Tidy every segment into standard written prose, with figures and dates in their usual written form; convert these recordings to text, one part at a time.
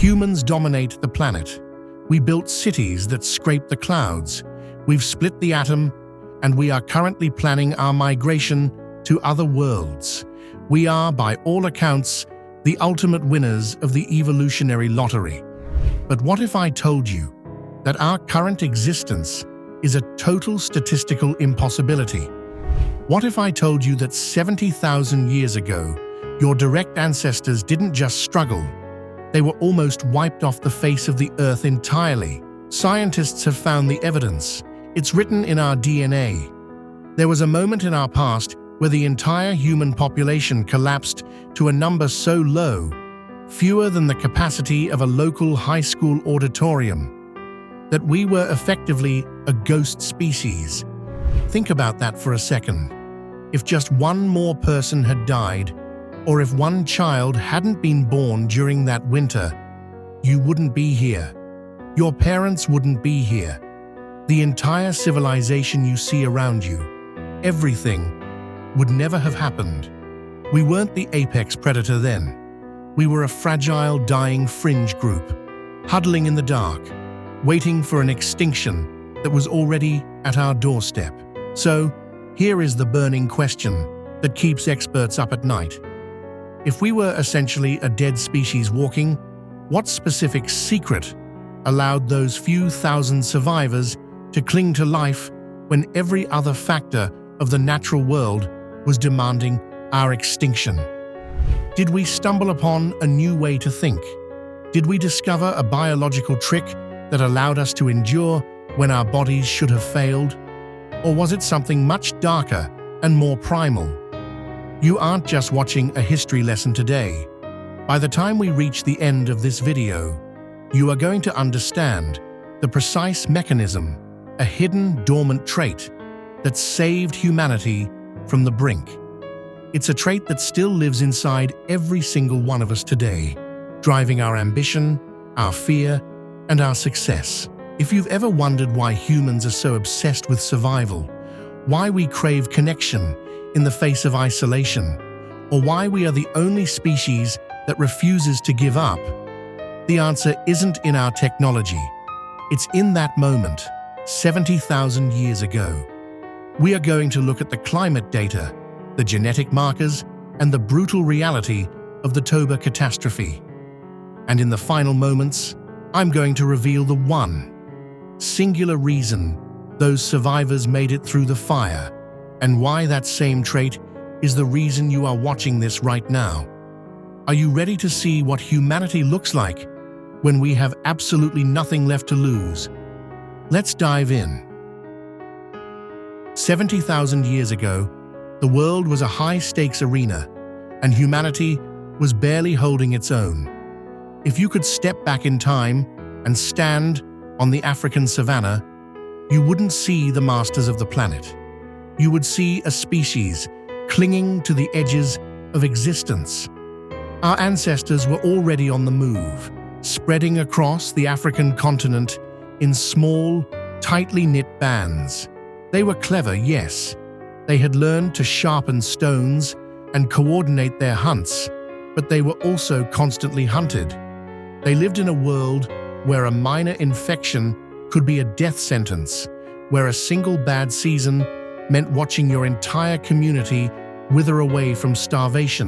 Humans dominate the planet. We built cities that scrape the clouds. We've split the atom, and we are currently planning our migration to other worlds. We are, by all accounts, the ultimate winners of the evolutionary lottery. But what if I told you that our current existence is a total statistical impossibility? What if I told you that 70,000 years ago, your direct ancestors didn't just struggle, they were almost wiped off the face of the Earth entirely? Scientists have found the evidence. It's written in our DNA. There was a moment in our past where the entire human population collapsed to a number so low, fewer than the capacity of a local high school auditorium, that we were effectively a ghost species. Think about that for a second. If just one more person had died, or if one child hadn't been born during that winter, you wouldn't be here. Your parents wouldn't be here. The entire civilization you see around you, everything, would never have happened. We weren't the apex predator then. We were a fragile, dying fringe group, huddling in the dark, waiting for an extinction that was already at our doorstep. So, here is the burning question that keeps experts up at night. If we were essentially a dead species walking, what specific secret allowed those few thousand survivors to cling to life when every other factor of the natural world was demanding our extinction? Did we stumble upon a new way to think? Did we discover a biological trick that allowed us to endure when our bodies should have failed? Or was it something much darker and more primal? You aren't just watching a history lesson today. By the time we reach the end of this video, you are going to understand the precise mechanism, a hidden dormant trait that saved humanity from the brink. It's a trait that still lives inside every single one of us today, driving our ambition, our fear, and our success. If you've ever wondered why humans are so obsessed with survival, why we crave connection in the face of isolation, or why we are the only species that refuses to give up, the answer isn't in our technology. It's in that moment, 70,000 years ago. We are going to look at the climate data, the genetic markers, and the brutal reality of the Toba catastrophe. And in the final moments, I'm going to reveal the one singular reason those survivors made it through the fire, and why that same trait is the reason you are watching this right now. Are you ready to see what humanity looks like when we have absolutely nothing left to lose? Let's dive in. 70,000 years ago, the world was a high-stakes arena, and humanity was barely holding its own. If you could step back in time and stand on the African savanna, you wouldn't see the masters of the planet. You would see a species clinging to the edges of existence. Our ancestors were already on the move, spreading across the African continent in small, tightly knit bands. They were clever, yes. They had learned to sharpen stones and coordinate their hunts, but they were also constantly hunted. They lived in a world where a minor infection could be a death sentence, where a single bad season meant watching your entire community wither away from starvation,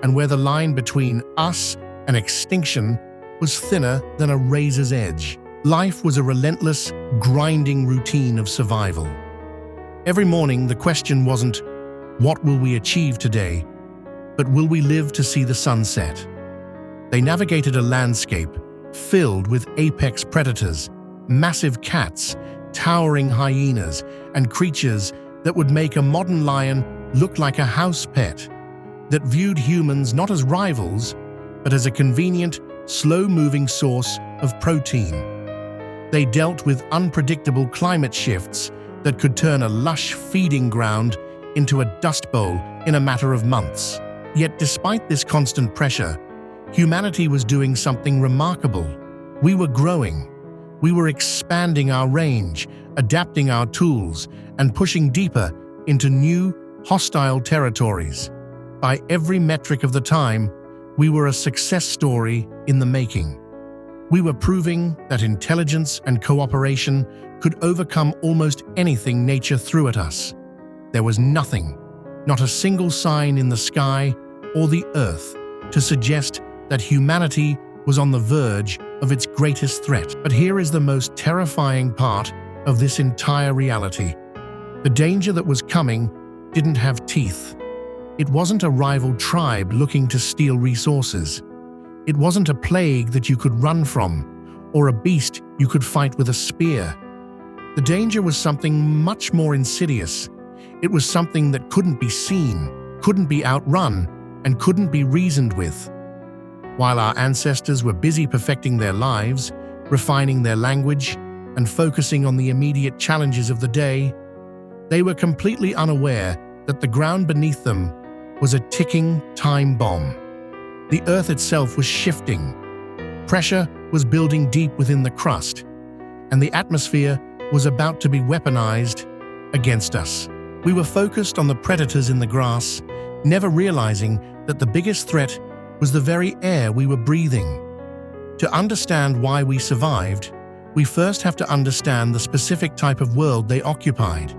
and where the line between us and extinction was thinner than a razor's edge. Life was a relentless, grinding routine of survival. Every morning, the question wasn't, what will we achieve today, but will we live to see the sunset? They navigated a landscape filled with apex predators, massive cats, towering hyenas, and creatures that would make a modern lion look like a house pet, that viewed humans not as rivals, but as a convenient, slow-moving source of protein. They dealt with unpredictable climate shifts that could turn a lush feeding ground into a dust bowl in a matter of months. Yet despite this constant pressure, humanity was doing something remarkable. We were growing. We were expanding our range, adapting our tools, and pushing deeper into new, hostile territories. By every metric of the time, we were a success story in the making. We were proving that intelligence and cooperation could overcome almost anything nature threw at us. There was nothing, not a single sign in the sky or the earth, to suggest that humanity was on the verge of its greatest threat. But here is the most terrifying part of this entire reality. The danger that was coming didn't have teeth. It wasn't a rival tribe looking to steal resources. It wasn't a plague that you could run from, or a beast you could fight with a spear. The danger was something much more insidious. It was something that couldn't be seen, couldn't be outrun, and couldn't be reasoned with. While our ancestors were busy perfecting their lives, refining their language, and focusing on the immediate challenges of the day, they were completely unaware that the ground beneath them was a ticking time bomb. The earth itself was shifting. Pressure was building deep within the crust, and the atmosphere was about to be weaponized against us. We were focused on the predators in the grass, never realizing that the biggest threat was the very air we were breathing. To understand why we survived, we first have to understand the specific type of world they occupied.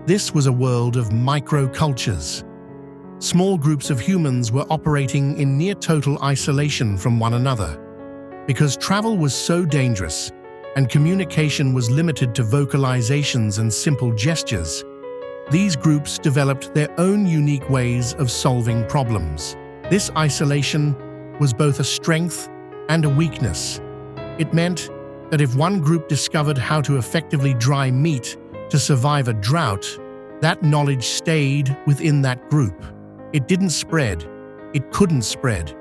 This was a world of micro-cultures. Small groups of humans were operating in near-total isolation from one another. Because travel was so dangerous, and communication was limited to vocalizations and simple gestures, these groups developed their own unique ways of solving problems. This isolation was both a strength and a weakness. It meant that if one group discovered how to effectively dry meat to survive a drought, that knowledge stayed within that group. It didn't spread. It couldn't spread.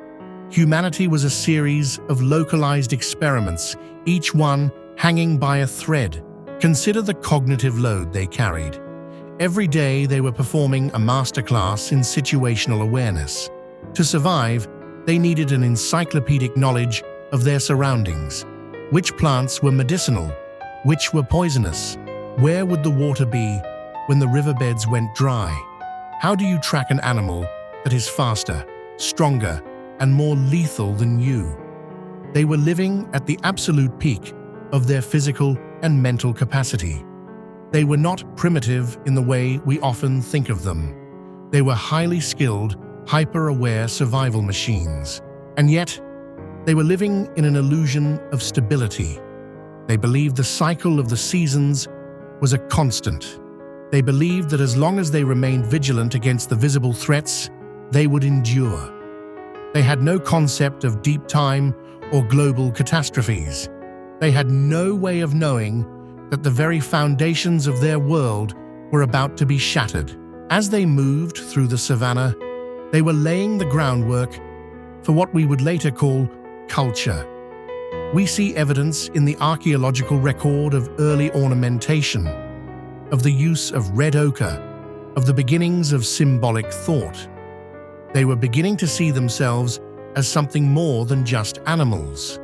Humanity was a series of localized experiments, each one hanging by a thread. Consider the cognitive load they carried. Every day they were performing a masterclass in situational awareness. To survive, they needed an encyclopedic knowledge of their surroundings. Which plants were medicinal? Which were poisonous? Where would the water be when the riverbeds went dry? How do you track an animal that is faster, stronger, and more lethal than you? They were living at the absolute peak of their physical and mental capacity. They were not primitive in the way we often think of them. They were highly skilled, hyper-aware survival machines. And yet, they were living in an illusion of stability. They believed the cycle of the seasons was a constant. They believed that as long as they remained vigilant against the visible threats, they would endure. They had no concept of deep time or global catastrophes. They had no way of knowing that the very foundations of their world were about to be shattered. As they moved through the savannah, they were laying the groundwork for what we would later call culture. We see evidence in the archaeological record of early ornamentation, of the use of red ochre, of the beginnings of symbolic thought. They were beginning to see themselves as something more than just animals.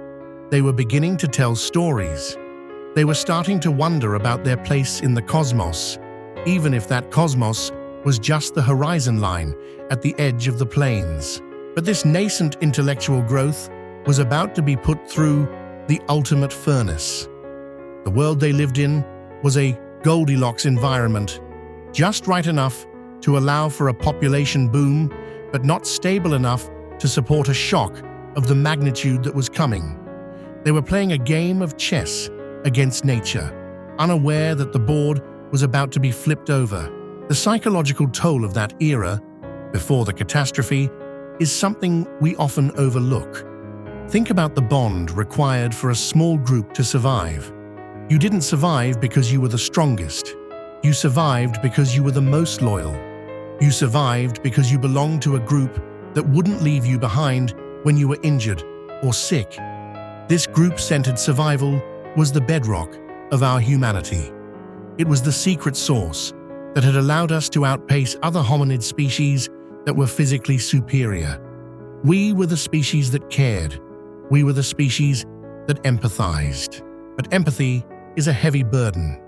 They were beginning to tell stories. They were starting to wonder about their place in the cosmos, even if that cosmos was just the horizon line at the edge of the plains. But this nascent intellectual growth was about to be put through the ultimate furnace. The world they lived in was a Goldilocks environment, just right enough to allow for a population boom, but not stable enough to support a shock of the magnitude that was coming. They were playing a game of chess against nature, unaware that the board was about to be flipped over. The psychological toll of that era, before the catastrophe, is something we often overlook. Think about the bond required for a small group to survive. You didn't survive because you were the strongest. You survived because you were the most loyal. You survived because you belonged to a group that wouldn't leave you behind when you were injured or sick. This group-centered survival was the bedrock of our humanity. It was the secret sauce that had allowed us to outpace other hominid species that were physically superior. We were the species that cared. We were the species that empathized. But empathy is a heavy burden.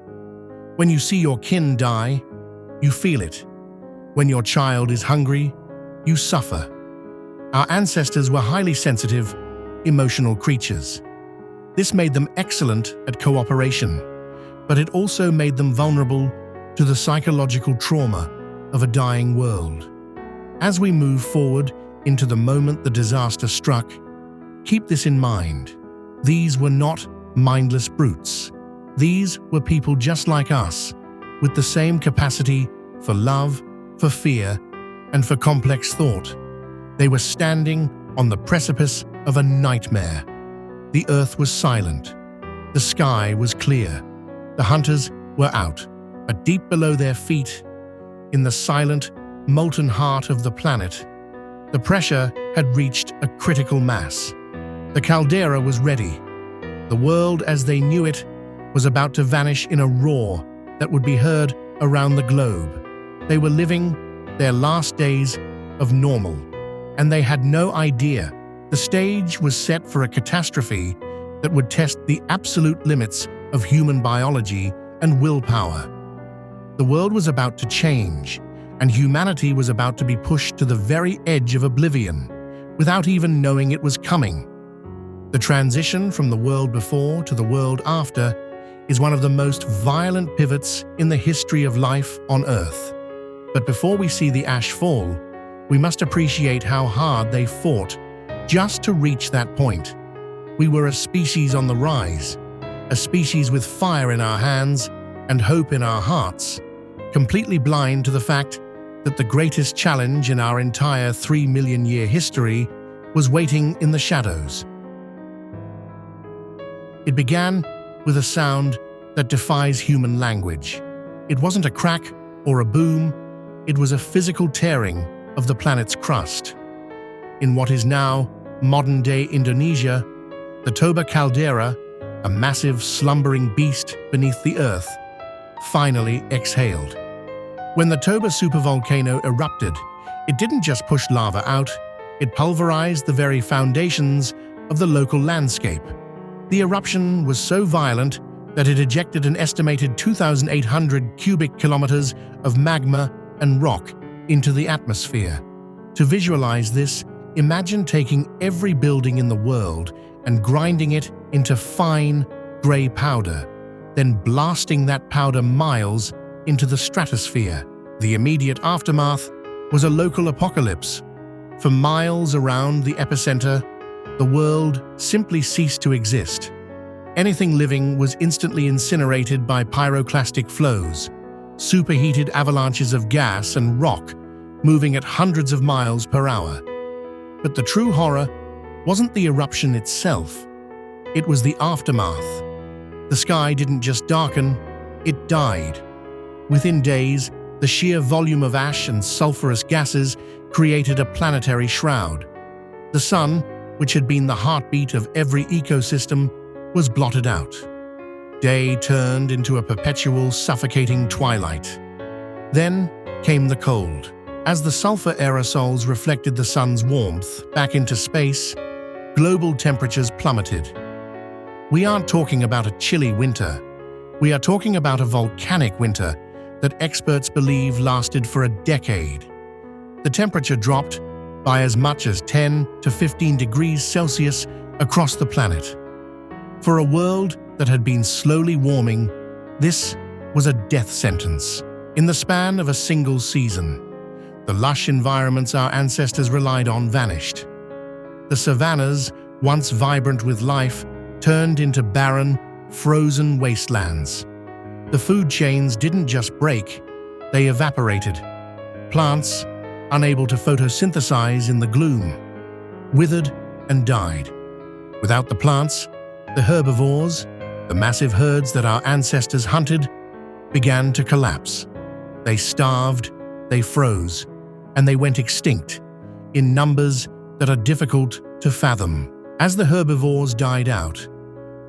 When you see your kin die, you feel it. When your child is hungry, you suffer. Our ancestors were highly sensitive, emotional creatures. This made them excellent at cooperation, but it also made them vulnerable to the psychological trauma of a dying world. As we move forward into the moment the disaster struck, keep this in mind. These were not mindless brutes. These were people just like us, with the same capacity for love, for fear, and for complex thought. They were standing on the precipice of a nightmare. The earth was silent. The sky was clear. The hunters were out, but deep below their feet, in the silent, molten heart of the planet, the pressure had reached a critical mass. The caldera was ready. The world as they knew it was about to vanish in a roar that would be heard around the globe. They were living their last days of normal, and they had no idea the stage was set for a catastrophe that would test the absolute limits of human biology and willpower. The world was about to change, and humanity was about to be pushed to the very edge of oblivion, without even knowing it was coming. The transition from the world before to the world after is one of the most violent pivots in the history of life on Earth. But before we see the ash fall, we must appreciate how hard they fought just to reach that point. We were a species on the rise, a species with fire in our hands and hope in our hearts, completely blind to the fact that the greatest challenge in our entire 3-million-year history was waiting in the shadows. It began with a sound that defies human language. It wasn't a crack or a boom, it was a physical tearing of the planet's crust. In what is now modern-day Indonesia, the Toba caldera, a massive slumbering beast beneath the earth, finally exhaled. When the Toba supervolcano erupted, it didn't just push lava out, it pulverized the very foundations of the local landscape. The eruption was so violent that it ejected an estimated 2,800 cubic kilometers of magma and rock into the atmosphere. To visualize this, imagine taking every building in the world and grinding it into fine, gray powder, then blasting that powder miles into the stratosphere. The immediate aftermath was a local apocalypse. For miles around the epicenter, the world simply ceased to exist. Anything living was instantly incinerated by pyroclastic flows, superheated avalanches of gas and rock moving at hundreds of miles per hour. But the true horror wasn't the eruption itself, it was the aftermath. The sky didn't just darken, it died. Within days, the sheer volume of ash and sulfurous gases created a planetary shroud. The sun, which had been the heartbeat of every ecosystem, was blotted out. Day turned into a perpetual, suffocating twilight. Then came the cold. As the sulfur aerosols reflected the sun's warmth back into space, global temperatures plummeted. We aren't talking about a chilly winter. We are talking about a volcanic winter that experts believe lasted for a decade. The temperature dropped by as much as 10 to 15 degrees Celsius across the planet. For a world that had been slowly warming, this was a death sentence. In the span of a single season, the lush environments our ancestors relied on vanished. The savannas, once vibrant with life, turned into barren, frozen wastelands. The food chains didn't just break, they evaporated. Plants, unable to photosynthesize in the gloom, withered and died. Without the plants, the herbivores, the massive herds that our ancestors hunted, began to collapse. They starved, they froze, and they went extinct in numbers that are difficult to fathom. As the herbivores died out,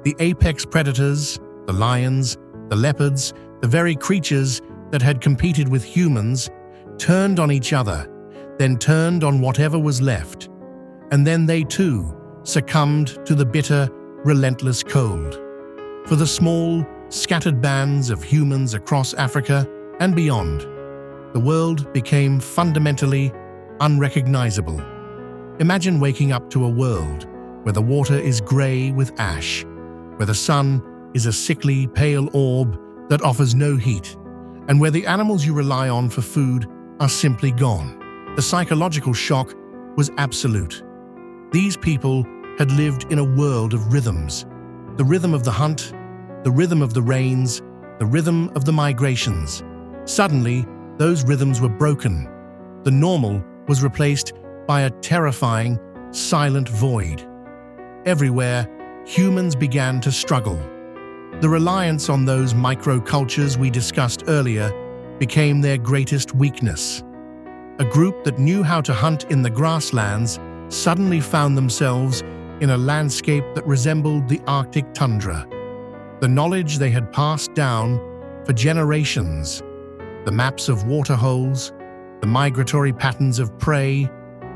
the apex predators, the lions, the leopards, the very creatures that had competed with humans, turned on each other, then turned on whatever was left. And then they too succumbed to the bitter, relentless cold. For the small, scattered bands of humans across Africa and beyond, the world became fundamentally unrecognizable. Imagine waking up to a world where the water is gray with ash, where the sun is a sickly, pale orb that offers no heat, and where the animals you rely on for food are simply gone. The psychological shock was absolute. These people had lived in a world of rhythms. The rhythm of the hunt, the rhythm of the rains, the rhythm of the migrations. Suddenly, those rhythms were broken. The normal was replaced by a terrifying, silent void. Everywhere, humans began to struggle. The reliance on those microcultures we discussed earlier became their greatest weakness. A group that knew how to hunt in the grasslands suddenly found themselves in a landscape that resembled the Arctic tundra. The knowledge they had passed down for generations, the maps of waterholes, the migratory patterns of prey,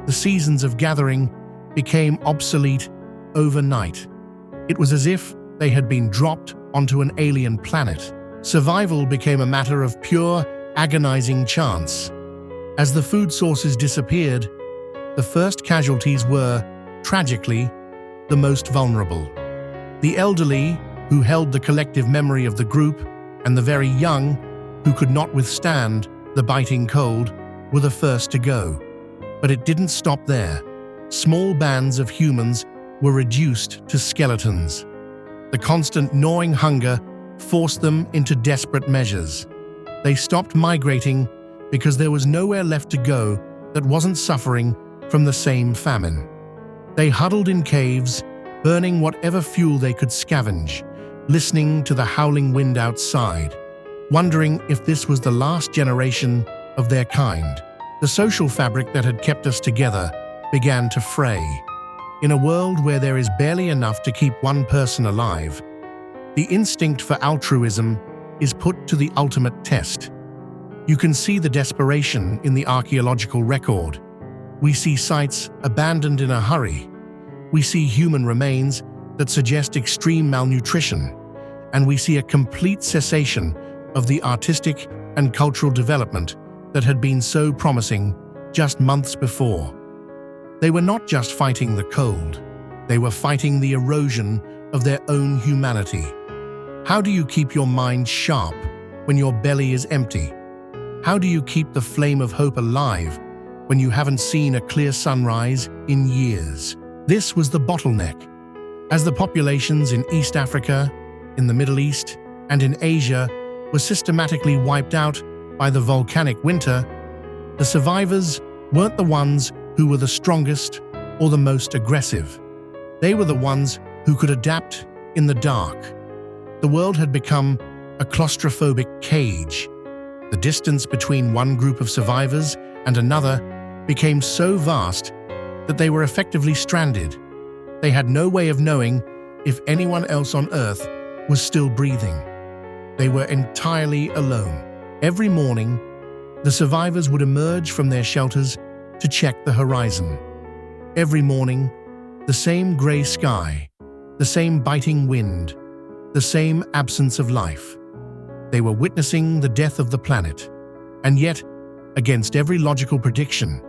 the seasons of gathering, became obsolete overnight. It was as if they had been dropped onto an alien planet. Survival became a matter of pure, agonizing chance. As the food sources disappeared, the first casualties were, tragically, the most vulnerable. The elderly, who held the collective memory of the group, and the very young, who could not withstand the biting cold, were the first to go. But it didn't stop there. Small bands of humans were reduced to skeletons. The constant gnawing hunger forced them into desperate measures. They stopped migrating because there was nowhere left to go that wasn't suffering from the same famine. They huddled in caves, burning whatever fuel they could scavenge, listening to the howling wind outside, wondering if this was the last generation of their kind. The social fabric that had kept us together began to fray. In a world where there is barely enough to keep one person alive, the instinct for altruism is put to the ultimate test. You can see the desperation in the archaeological record. We see sites abandoned in a hurry. We see human remains that suggest extreme malnutrition. And we see a complete cessation of the artistic and cultural development that had been so promising just months before. They were not just fighting the cold, they were fighting the erosion of their own humanity. How do you keep your mind sharp when your belly is empty? How do you keep the flame of hope alive when you haven't seen a clear sunrise in years? This was the bottleneck. As the populations in East Africa, in the Middle East, and in Asia were systematically wiped out by the volcanic winter, the survivors weren't the ones who were the strongest or the most aggressive. They were the ones who could adapt in the dark. The world had become a claustrophobic cage. The distance between one group of survivors and another became so vast that they were effectively stranded. They had no way of knowing if anyone else on Earth was still breathing. They were entirely alone. Every morning, the survivors would emerge from their shelters to check the horizon. Every morning, the same grey sky, the same biting wind, the same absence of life. They were witnessing the death of the planet. And yet, against every logical prediction,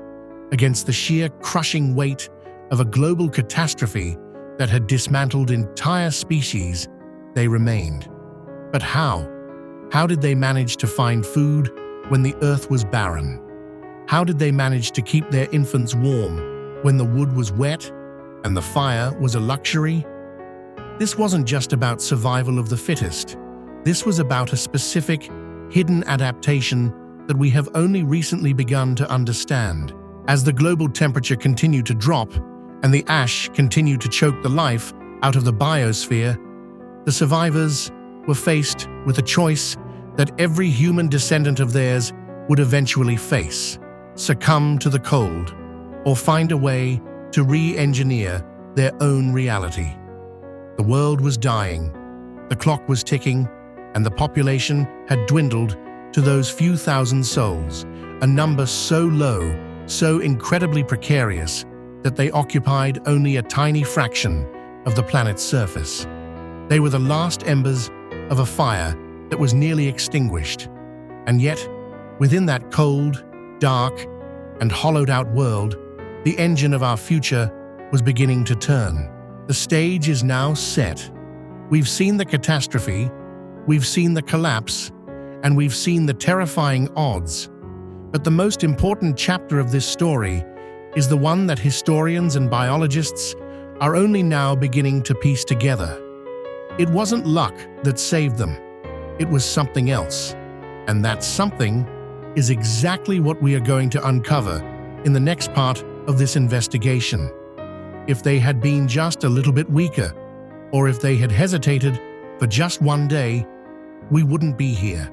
against the sheer crushing weight of a global catastrophe that had dismantled entire species, they remained. But how? How did they manage to find food when the earth was barren? How did they manage to keep their infants warm when the wood was wet and the fire was a luxury? This wasn't just about survival of the fittest. This was about a specific, hidden adaptation that we have only recently begun to understand. As the global temperature continued to drop and the ash continued to choke the life out of the biosphere, the survivors were faced with a choice that every human descendant of theirs would eventually face: succumb to the cold or find a way to re-engineer their own reality. The world was dying, the clock was ticking, and the population had dwindled to those few thousand souls, a number so low, so incredibly precarious, that they occupied only a tiny fraction of the planet's surface. They were the last embers of a fire that was nearly extinguished. And yet, within that cold, dark, and hollowed-out world, the engine of our future was beginning to turn. The stage is now set. We've seen the catastrophe, we've seen the collapse, and we've seen the terrifying odds. But the most important chapter of this story is the one that historians and biologists are only now beginning to piece together. It wasn't luck that saved them. It was something else. And that something is exactly what we are going to uncover in the next part of this investigation. If they had been just a little bit weaker, or if they had hesitated for just one day, we wouldn't be here.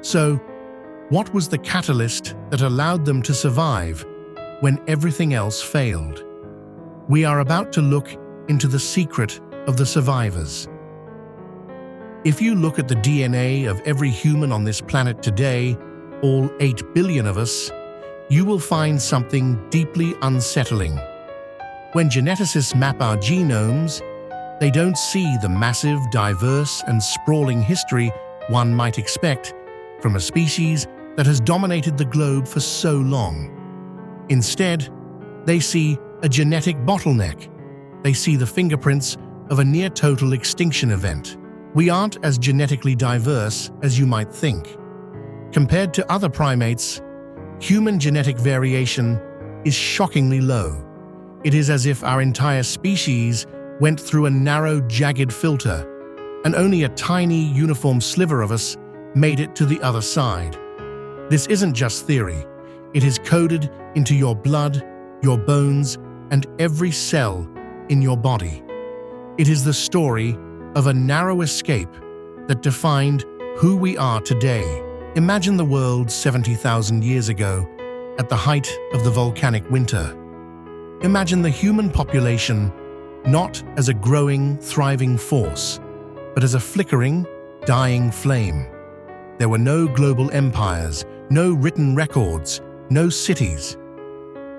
So, what was the catalyst that allowed them to survive when everything else failed? We are about to look into the secret of the survivors. If you look at the DNA of every human on this planet today, all 8 billion of us, you will find something deeply unsettling. When geneticists map our genomes, they don't see the massive, diverse, and sprawling history one might expect from a species that has dominated the globe for so long. Instead, they see a genetic bottleneck. They see the fingerprints of a near-total extinction event. We aren't as genetically diverse as you might think. Compared to other primates, human genetic variation is shockingly low. It is as if our entire species went through a narrow, jagged filter, and only a tiny, uniform sliver of us made it to the other side. This isn't just theory. It is coded into your blood, your bones, and every cell in your body. It is the story of a narrow escape that defined who we are today. Imagine the world 70,000 years ago, at the height of the volcanic winter. Imagine the human population not as a growing, thriving force, but as a flickering, dying flame. There were no global empires, no written records, no cities.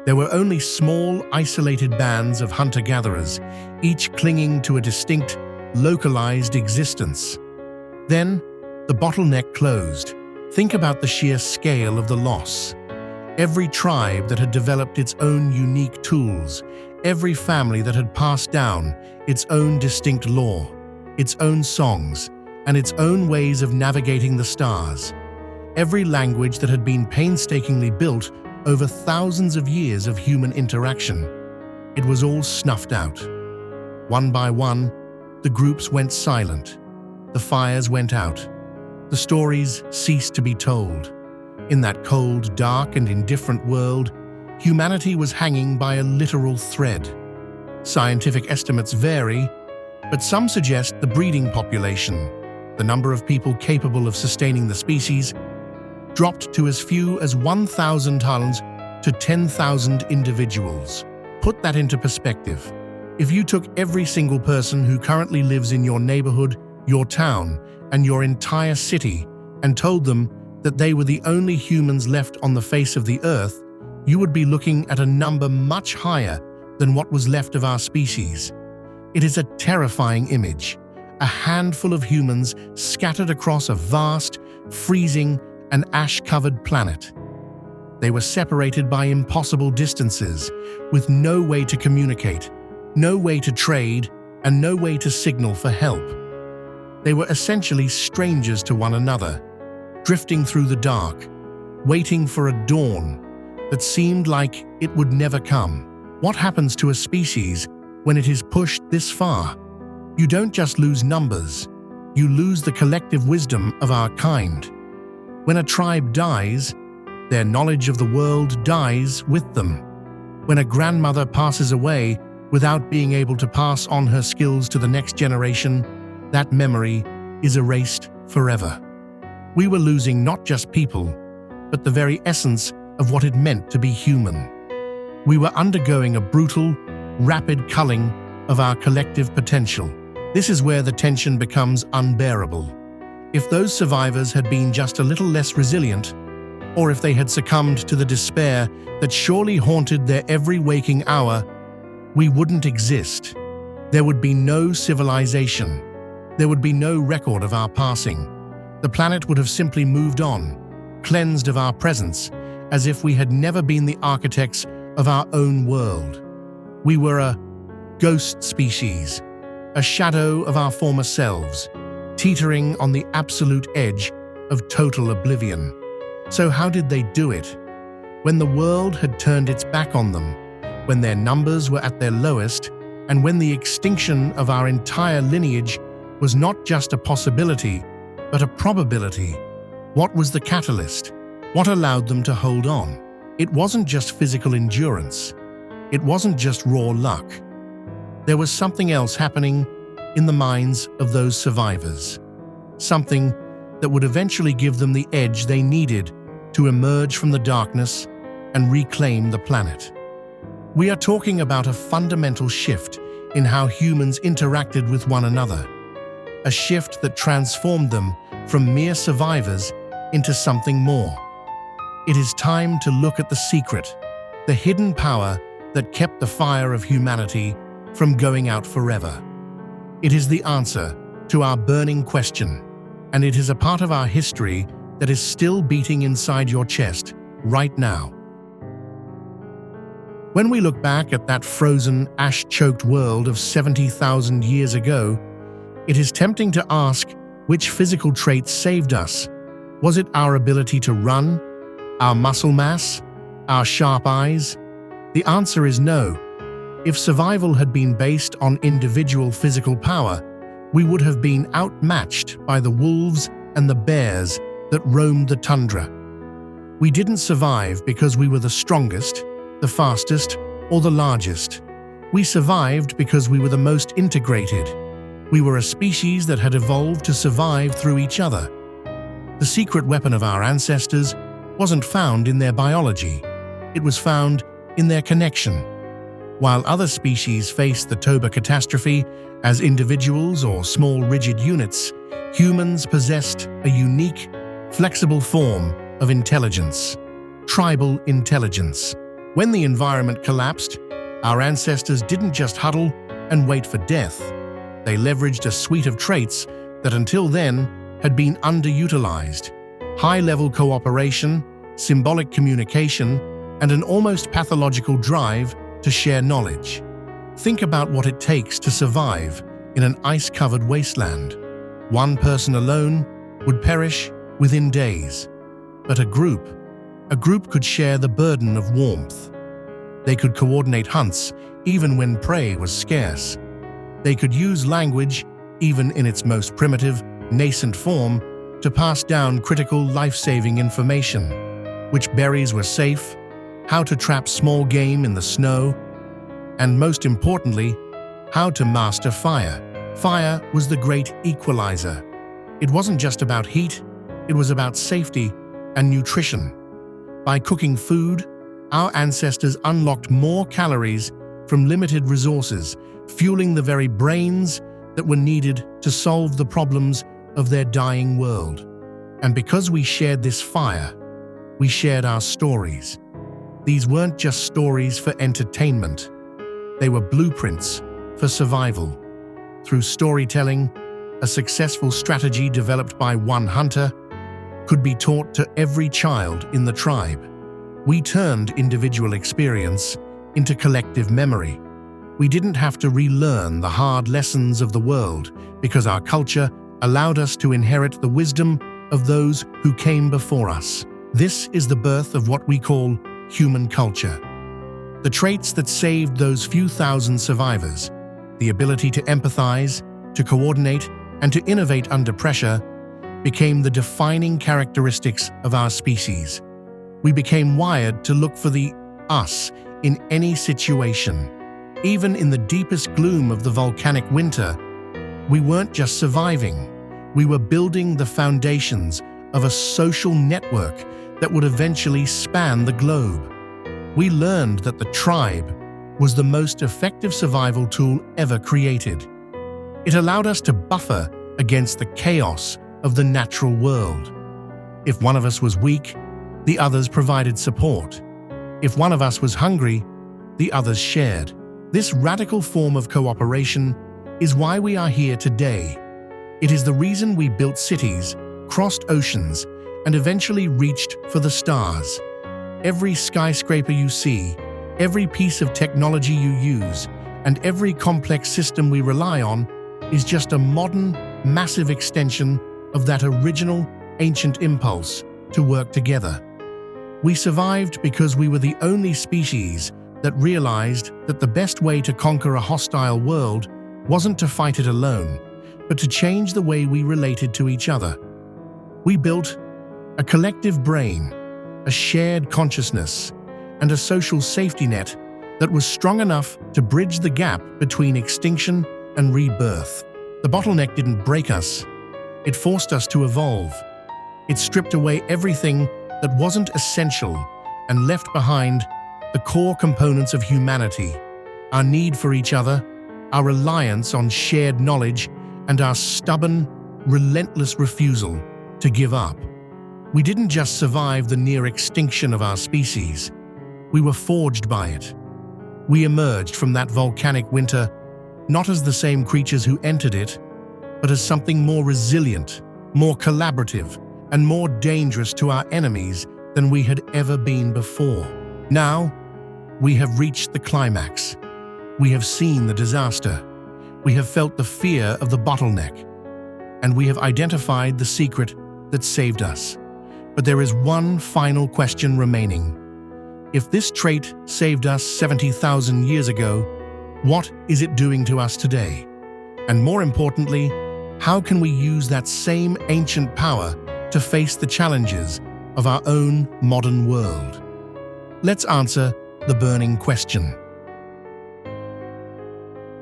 There were only small, isolated bands of hunter-gatherers, each clinging to a distinct, localized existence. Then, the bottleneck closed. Think about the sheer scale of the loss. Every tribe that had developed its own unique tools, every family that had passed down its own distinct lore, its own songs, and its own ways of navigating the stars. Every language that had been painstakingly built over thousands of years of human interaction. It was all snuffed out. One by one, the groups went silent. The fires went out. The stories ceased to be told. In that cold, dark, and indifferent world, humanity was hanging by a literal thread. Scientific estimates vary, but some suggest the breeding population, the number of people capable of sustaining the species, dropped to as few as 1,000 tons to 10,000 individuals. Put that into perspective. If you took every single person who currently lives in your neighborhood, your town, and your entire city, and told them that they were the only humans left on the face of the earth, you would be looking at a number much higher than what was left of our species. It is a terrifying image, a handful of humans scattered across a vast, freezing, and ash-covered planet. They were separated by impossible distances, with no way to communicate, no way to trade, and no way to signal for help. They were essentially strangers to one another, drifting through the dark, waiting for a dawn that seemed like it would never come. What happens to a species when it is pushed this far? You don't just lose numbers, you lose the collective wisdom of our kind. When a tribe dies, their knowledge of the world dies with them. When a grandmother passes away without being able to pass on her skills to the next generation, that memory is erased forever. We were losing not just people, but the very essence of what it meant to be human. We were undergoing a brutal, rapid culling of our collective potential. This is where the tension becomes unbearable. If those survivors had been just a little less resilient, or if they had succumbed to the despair that surely haunted their every waking hour, we wouldn't exist. There would be no civilization. There would be no record of our passing. The planet would have simply moved on, cleansed of our presence, as if we had never been the architects of our own world. We were a ghost species, a shadow of our former selves, teetering on the absolute edge of total oblivion. So how did they do it? When the world had turned its back on them, when their numbers were at their lowest, and when the extinction of our entire lineage was not just a possibility, but a probability, what was the catalyst? What allowed them to hold on? It wasn't just physical endurance. It wasn't just raw luck. There was something else happening in the minds of those survivors. Something that would eventually give them the edge they needed to emerge from the darkness and reclaim the planet. We are talking about a fundamental shift in how humans interacted with one another. A shift that transformed them from mere survivors into something more. It is time to look at the secret, the hidden power that kept the fire of humanity from going out forever. It is the answer to our burning question, and it is a part of our history that is still beating inside your chest right now. When we look back at that frozen, ash-choked world of 70,000 years ago, it is tempting to ask which physical traits saved us. Was it our ability to run? Our muscle mass? Our sharp eyes? The answer is no. If survival had been based on individual physical power, we would have been outmatched by the wolves and the bears that roamed the tundra. We didn't survive because we were the strongest, the fastest, or the largest. We survived because we were the most integrated. We were a species that had evolved to survive through each other. The secret weapon of our ancestors wasn't found in their biology. It was found in their connection. While other species faced the Toba catastrophe as individuals or small rigid units, humans possessed a unique, flexible form of intelligence, tribal intelligence. When the environment collapsed, our ancestors didn't just huddle and wait for death. They leveraged a suite of traits that until then had been underutilized: high-level cooperation, symbolic communication, and an almost pathological drive to share knowledge. Think about what it takes to survive in an ice-covered wasteland. One person alone would perish within days. But a group could share the burden of warmth. They could coordinate hunts even when prey was scarce. They could use language, even in its most primitive, nascent form, to pass down critical life-saving information: which berries were safe, how to trap small game in the snow, and most importantly, how to master fire. Fire was the great equalizer. It wasn't just about heat, it was about safety and nutrition. By cooking food, our ancestors unlocked more calories from limited resources, fueling the very brains that were needed to solve the problems of their dying world. And because we shared this fire, we shared our stories. These weren't just stories for entertainment. They were blueprints for survival. Through storytelling, a successful strategy developed by one hunter could be taught to every child in the tribe. We turned individual experience into collective memory. We didn't have to relearn the hard lessons of the world because our culture allowed us to inherit the wisdom of those who came before us. This is the birth of what we call human culture. The traits that saved those few thousand survivors, the ability to empathize, to coordinate, and to innovate under pressure, became the defining characteristics of our species. We became wired to look for the us in any situation. Even in the deepest gloom of the volcanic winter, we weren't just surviving. We were building the foundations of a social network that would eventually span the globe. We learned that the tribe was the most effective survival tool ever created. It allowed us to buffer against the chaos of the natural world. If one of us was weak, the others provided support. If one of us was hungry, the others shared. This radical form of cooperation is why we are here today. It is the reason we built cities, crossed oceans, and eventually reached for the stars. Every skyscraper you see, every piece of technology you use, and every complex system we rely on is just a modern, massive extension of that original, ancient impulse to work together. We survived because we were the only species that realized that the best way to conquer a hostile world wasn't to fight it alone, but to change the way we related to each other. We built a collective brain, a shared consciousness, and a social safety net that was strong enough to bridge the gap between extinction and rebirth. The bottleneck didn't break us. It forced us to evolve. It stripped away everything that wasn't essential and left behind the core components of humanity: our need for each other, our reliance on shared knowledge, and our stubborn, relentless refusal to give up. We didn't just survive the near extinction of our species. We were forged by it. We emerged from that volcanic winter not as the same creatures who entered it, but as something more resilient, more collaborative, and more dangerous to our enemies than we had ever been before. Now, we have reached the climax. We have seen the disaster. We have felt the fear of the bottleneck. And we have identified the secret that saved us. But there is one final question remaining. If this trait saved us 70,000 years ago, what is it doing to us today? And more importantly, how can we use that same ancient power to face the challenges of our own modern world? Let's answer the burning question.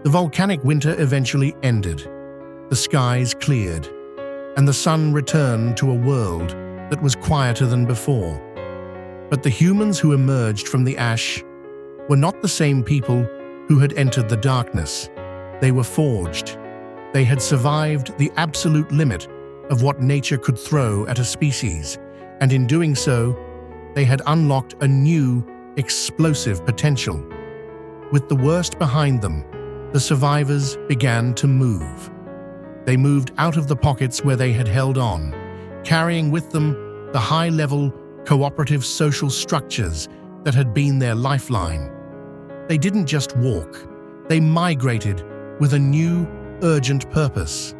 The volcanic winter eventually ended. The skies cleared, and the sun returned to a world that was quieter than before. But the humans who emerged from the ash were not the same people who had entered the darkness. They were forged. They had survived the absolute limit of what nature could throw at a species, and in doing so, they had unlocked a new, explosive potential. With the worst behind them, the survivors began to move. They moved out of the pockets where they had held on, carrying with them the high-level, cooperative social structures that had been their lifeline. They didn't just walk, they migrated with a new, urgent purpose.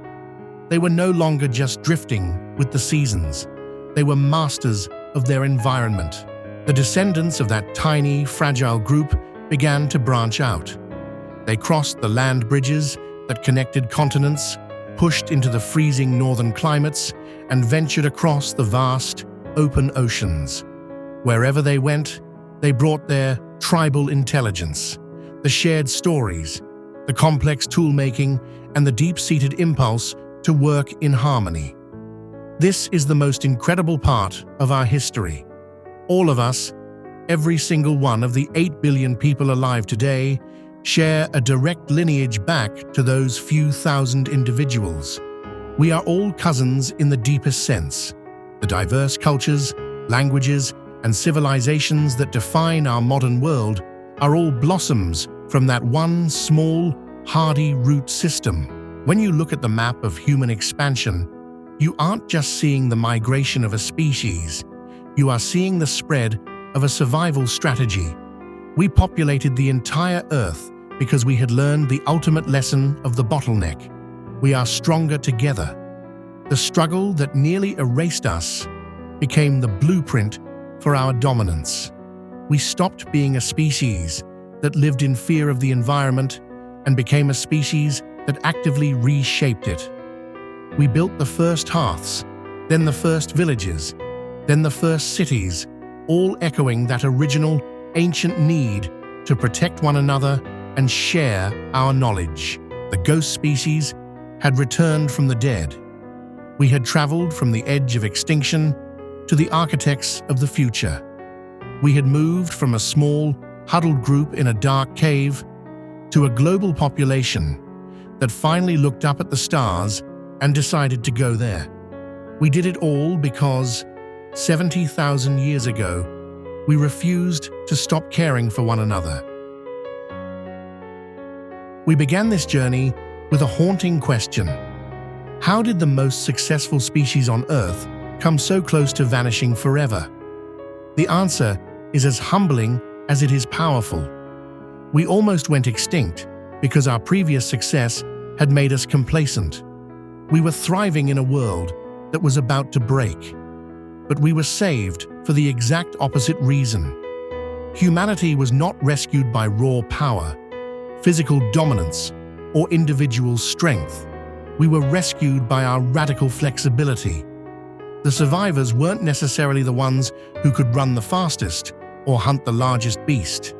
They were no longer just drifting with the seasons. They were masters of their environment. The descendants of that tiny, fragile group began to branch out. They crossed the land bridges that connected continents, pushed into the freezing northern climates, and ventured across the vast, open oceans. Wherever they went, they brought their tribal intelligence, the shared stories, the complex tool-making, and the deep-seated impulse to work in harmony. This is the most incredible part of our history. All of us, every single one of the 8 billion people alive today, share a direct lineage back to those few thousand individuals. We are all cousins in the deepest sense. The diverse cultures, languages, and civilizations that define our modern world are all blossoms from that one small, hardy root system. When you look at the map of human expansion, you aren't just seeing the migration of a species, you are seeing the spread of a survival strategy. We populated the entire Earth because we had learned the ultimate lesson of the bottleneck. We are stronger together. The struggle that nearly erased us became the blueprint for our dominance. We stopped being a species that lived in fear of the environment and became a species that actively reshaped it. We built the first hearths, then the first villages, then the first cities, all echoing that original, ancient need to protect one another and share our knowledge. The ghost species had returned from the dead. We had traveled from the edge of extinction to the architects of the future. We had moved from a small, huddled group in a dark cave to a global population that finally looked up at the stars and decided to go there. We did it all because 70,000 years ago, we refused to stop caring for one another. We began this journey with a haunting question. How did the most successful species on Earth come so close to vanishing forever? The answer is as humbling as it is powerful. We almost went extinct because our previous success had made us complacent. We were thriving in a world that was about to break. But we were saved for the exact opposite reason. Humanity was not rescued by raw power, physical dominance, or individual strength. We were rescued by our radical flexibility. The survivors weren't necessarily the ones who could run the fastest or hunt the largest beast.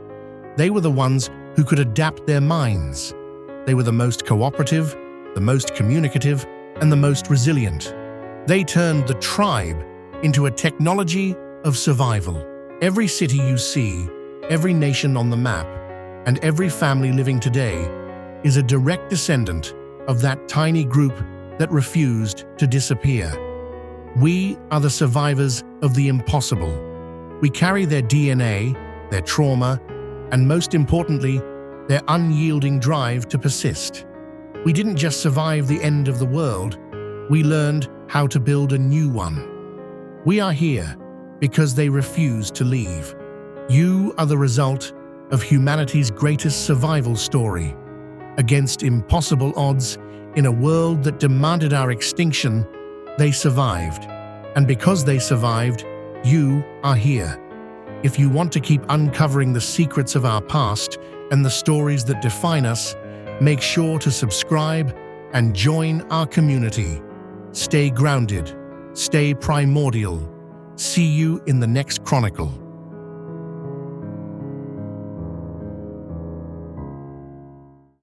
They were the ones who could adapt their minds. They were the most cooperative, the most communicative, and the most resilient. They turned the tribe into a technology of survival. Every city you see, every nation on the map, and every family living today is a direct descendant of that tiny group that refused to disappear. We are the survivors of the impossible. We carry their DNA, their trauma, and most importantly, their unyielding drive to persist. We didn't just survive the end of the world, we learned how to build a new one. We are here because they refused to leave. You are the result of humanity's greatest survival story. Against impossible odds, in a world that demanded our extinction, they survived. And because they survived, you are here. If you want to keep uncovering the secrets of our past and the stories that define us, make sure to subscribe and join our community. Stay grounded, stay primordial. See you in the next Chronicle.